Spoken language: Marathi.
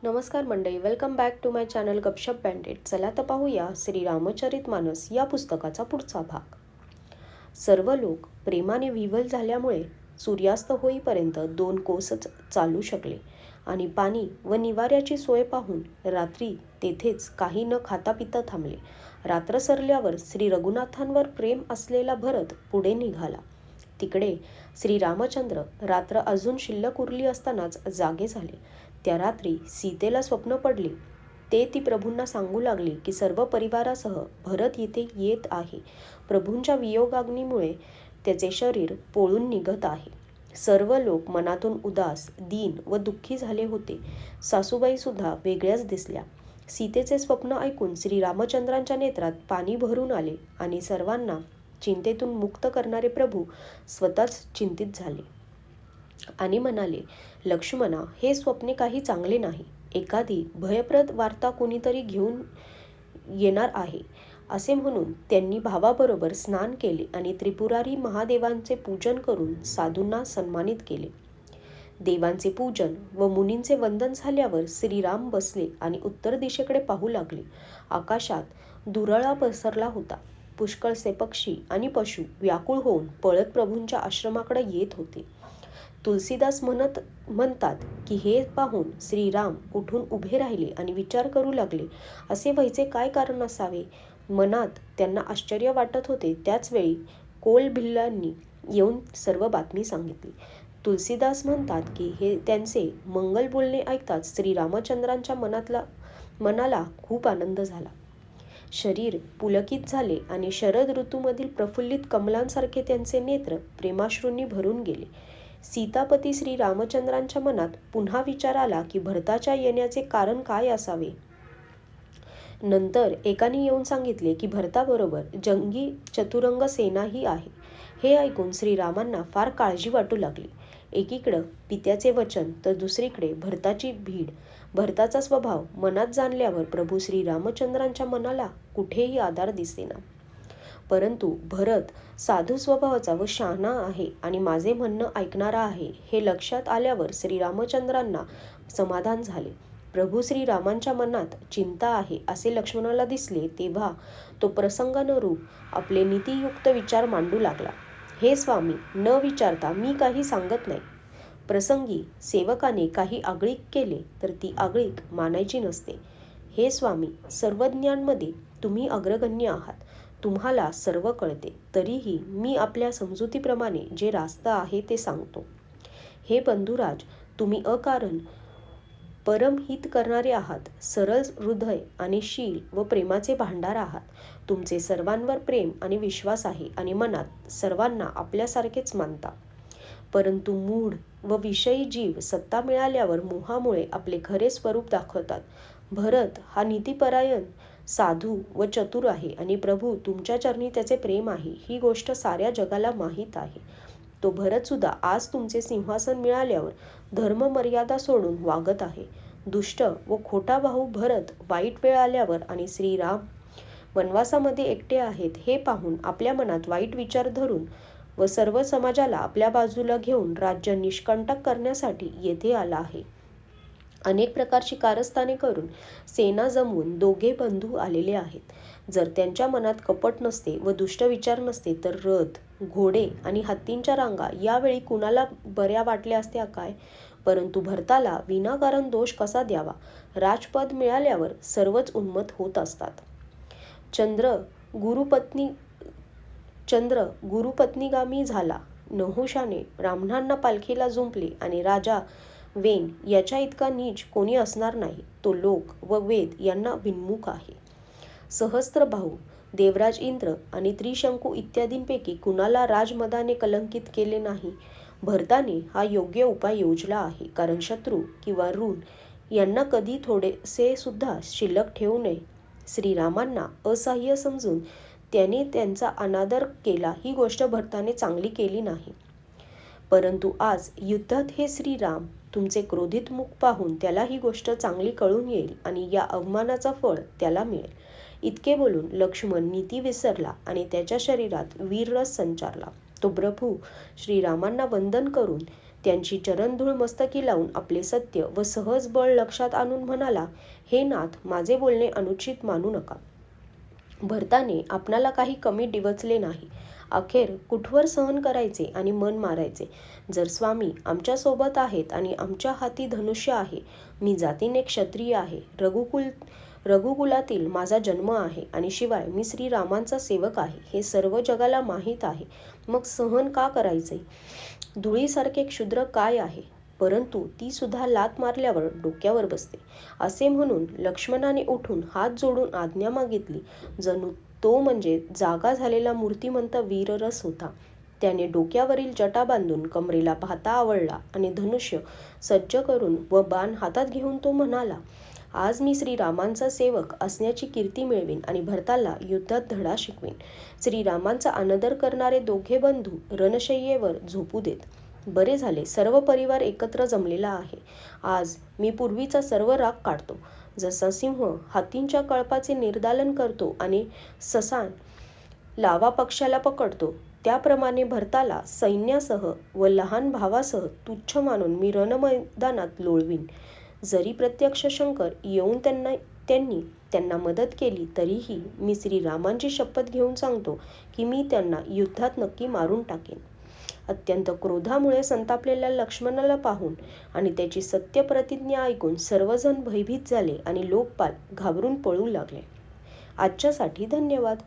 नमस्कार मंडळी, welcome back to my channel Gapshap बँडेड. चला तर पाहूया श्री रामचरितमानस या पुस्तकाचा पुढचा भाग. सर्व लोक प्रेमाने विव्हल झाल्यामुळे सूर्यास्त होईपर्यंत 2 कोसच चालू शकले आणि पाणी व निवाऱ्याची सोय पाहून रात्री तेथेच काही न खाता पिता थांबले. रात्र सरल्यावर श्री रघुनाथांवर प्रेम असलेला भरत पुढे निघाला. तिकडे श्री रामचंद्र रात्र अजून शिल्लक उरली असतानाच जागे झाले. त्या रात्री सीतेला स्वप्न पडले. ती प्रभूंना सांगू लागली की सर्व परिवारासह भरत येथे येत आहे. प्रभूंच्या वियोगाग्नीमुळे त्याचे शरीर पोळून निघत आहे. सर्व लोक मनातून उदास, दीन व दुःखी झाले होते. सासूबाई सुद्धा वेगळ्याच दिसल्या. सीतेचे स्वप्न ऐकून श्री रामचंद्रांच्या नेत्रात पाणी भरून आले आणि सर्वांना चिंतेतून मुक्त करणारे प्रभू स्वतःच चिंतित झाले आणि म्हणाले, लक्ष्मणा, हे स्वप्ने काही चांगले नाही. एखादी भयप्रद वार्ता कोणीतरी घेऊन येणार आहे असे म्हणून त्यांनी भावाबरोबर स्नान केले आणि त्रिपुरारी महादेवांचे पूजन करून साधूंना सन्मानित केले. देवांचे पूजन व मुनींचे वंदन झाल्यावर श्रीराम बसले आणि उत्तर दिशेकडे पाहू लागले. आकाशात दुरळा पसरला होता. पुष्कळसे पक्षी आणि पशु व्याकुळ होऊन पळत प्रभूंच्या आश्रमाकडे येत होते. तुलसीदास म्हणतात की हे पाहून श्रीराम उठून उभे राहिले आणि विचार करू लागले, असे व्हायचे काय कारण असावे. मनात त्यांना आश्चर्य वाटत होते. त्याचवेळी कोलभिल्लांनी येऊन सर्व बातमी सांगितली. तुलसीदास म्हणतात की हे त्यांचे मंगल बोलणे ऐकताच श्रीरामचंद्रांच्या मनाला खूप आनंद झाला. शरीर पुलकित झाले आणि शरद ऋतूमधील प्रफुल्लित कमलांसारखे त्यांचे नेत्र प्रेमाश्रूंनी भरून गेले. सीतापती श्री रामचंद्रांच्या मनात पुन्हा विचार आला की भरताच्या येण्याचे कारण काय असावे. नंतर एकाने येऊन सांगितले की भरताबरोबर जंगी चतुरंग सेनाही आहे. हे ऐकून श्रीरामांना फार काळजी वाटू लागली. एकीकडं पित्याचे वचन तर दुसरीकडे भरताची भीड. भरताचा स्वभाव मनात जाणल्यावर प्रभू श्री रामचंद्रांच्या मनाला कुठेही आधार दिसेना. परंतु भरत साधू स्वभावाचा व शहाणा आहे आणि माझे म्हणणं ऐकणारा आहे हे लक्षात आल्यावर श्रीरामचंद्रांना समाधान झाले. प्रभू श्रीरामांच्या मनात चिंता आहे असे लक्ष्मणाला दिसले तेव्हा तो प्रसंगानुरूप आपले नीतियुक्त विचार मांडू लागला. हे स्वामी, न विचारता मी काही सांगत नाही. प्रसंगी सेवकाने काही आगळीक केले तर ती आगळीक मानायची नसते. हे स्वामी, सर्वज्ञांमध्ये तुम्ही अग्रगण्य आहात. तुम्हाला सर्व कळते. तरीही मी आपल्या समजुतीप्रमाणे जे रास्त आहे ते सांगतो. हे बंधुराज, तुम्ही अकारण परमहित करणारे आहात. सरळ हृदय आणि शील व प्रेमाचे भांडार आहात. तुमचे सर्वांवर प्रेम आणि विश्वास आहे आणि मनात सर्वांना आपल्यासारखेच मानता. परंतु मूढ व विषयी जीव सत्ता मिळाल्यावर मोहामुळे आपले खरे स्वरूप दाखवतात. भरत हा नीतिपरायण, साधू व चतुर आहे आणि प्रभू तुमच्या चरणी त्याचे प्रेम आहे ही गोष्ट साऱ्या जगाला माहीत आहे. तो भरत सुद्धा आज तुमचे सिंहासन मिळाल्यावर धर्ममर्यादा सोडून वागत आहे. दुष्ट व खोटा भाऊ भरत वाईट वेळ आल्यावर आणि श्रीराम वनवासामध्ये एकटे आहेत हे पाहून आपल्या मनात वाईट विचार धरून व सर्व समाजाला आपल्या बाजूला घेऊन राज्य निष्कंटक करण्यासाठी येथे आला आहे. अनेक प्रकारची कारस्थाने करून सेना जमवून दोघे बंधू आलेले आहेत. जर त्यांच्या मनात कपट नसते व दुष्ट विचार नसते तर रथ, घोडे आणि हत्तींच्या रांगा यावेळी कुणाला बऱ्या वाटल्या असत्या काय. परंतु भरताला विनाकारण दोष कसा द्यावा. राजपद मिळाल्यावर सर्वच उन्मत्त होत असतात. चंद्र गुरुपत्नीगामी झाला. नहुषाने ब्राह्मणांना पालखीला जुंपले आणि राजा वेन याच्या इतका नीच कोणी असणार नाही. तो लोक व वेद यांना विन्मुख आहे. सहस्त्रबाहू, देवराज इंद्र आणि त्रिशंकू इत्यादींपैकी कुणाला राजमदाने कलंकित केले नाही. भरताने हा योग्य उपाय योजला आहे, कारण शत्रू किंवा ऋण यांना कधी थोडेसे सुद्धा शिल्लक ठेवू नये. श्रीरामांना असह्य समजून त्याने त्यांचा अनादर केला ही गोष्ट भरताने चांगली केली नाही. परंतु आज युद्धात हे श्रीराम तुमचे क्रोधित मुख पाहून त्याला ही गोष्ट चांगली कळून येईल आणि या अवमानाचा फळ त्याला मिळेल. इतके बोलून लक्ष्मण नीती विसरला आणि त्याच्या शरीरात वीररस संचारला. तो प्रभू श्रीरामांना वंदन करून त्यांची चरणधूळ मस्तकी लावून आपले सत्य व सहज बळ लक्षात आणून म्हणाला, हे नाथ, माझे बोलणे अनुचित मानू नका. भरताने आपणाला काही कमी डिवचले नाही. अखेर कुठवर सहन करायचे आणि मन मारायचे. जर स्वामी आमच्या सोबत आहेत आणि आमच्या हाती धनुष्य आहे, मी जातीने क्षत्रिय आहे, रघुकुलातील माझा जन्म आहे आणि शिवाय मी श्रीरामांचा सेवक आहे, हे सर्व जगाला माहीत आहे, मग सहन का करायचे? धुळीसारखे क्षुद्र काय आहे? परंतु ती सुद्धा लात मारल्यावर डोक्यावर बसते, असे म्हणून लक्ष्मणाने उठून हात जोडून आज्ञा मागितली. जणू तो म्हणजे जागा झालेला मूर्तिमंत वीररस होता. त्याने डोक्यावरील जटा बांधून कमरेला भाता आवळला आणि धनुष्य सज्ज करून व बाण हातात घेऊन तो म्हणाला, आज मी श्रीरामांचा सेवक असण्याची कीर्ती मिळवीन आणि भरताला युद्धात धडा शिकवीन. श्रीरामांचा अनादर करणारे दोघे बंधू रणशय्येवर झोपू देत. बरे झाले, सर्व परिवार एकत्र जमलेला आहे. आज मी पूर्वीचा सर्व राग काढतो. जसा सिंह हातींच्या कळपाचे निर्दालन करतो आणि ससान लावा पक्षाला पकडतो, त्याप्रमाणे भरताला सैन्यासह व लहान भावासह तुच्छ मानून मी रणमैदानात लोळवीन. जरी प्रत्यक्ष शंकर येऊन त्यांना मदत केली तरीही मी श्रीरामांची शपथ घेऊन सांगतो की मी त्यांना युद्धात नक्की मारून टाकेन. अत्यंत क्रोधामुळे संतापलेल्या लक्ष्मणाला पाहून आणि त्याची सत्य प्रतिज्ञा ऐकून सर्वजण भयभीत झाले आणि लोकपाल घाबरून पळू लागले. आजच्यासाठी धन्यवाद.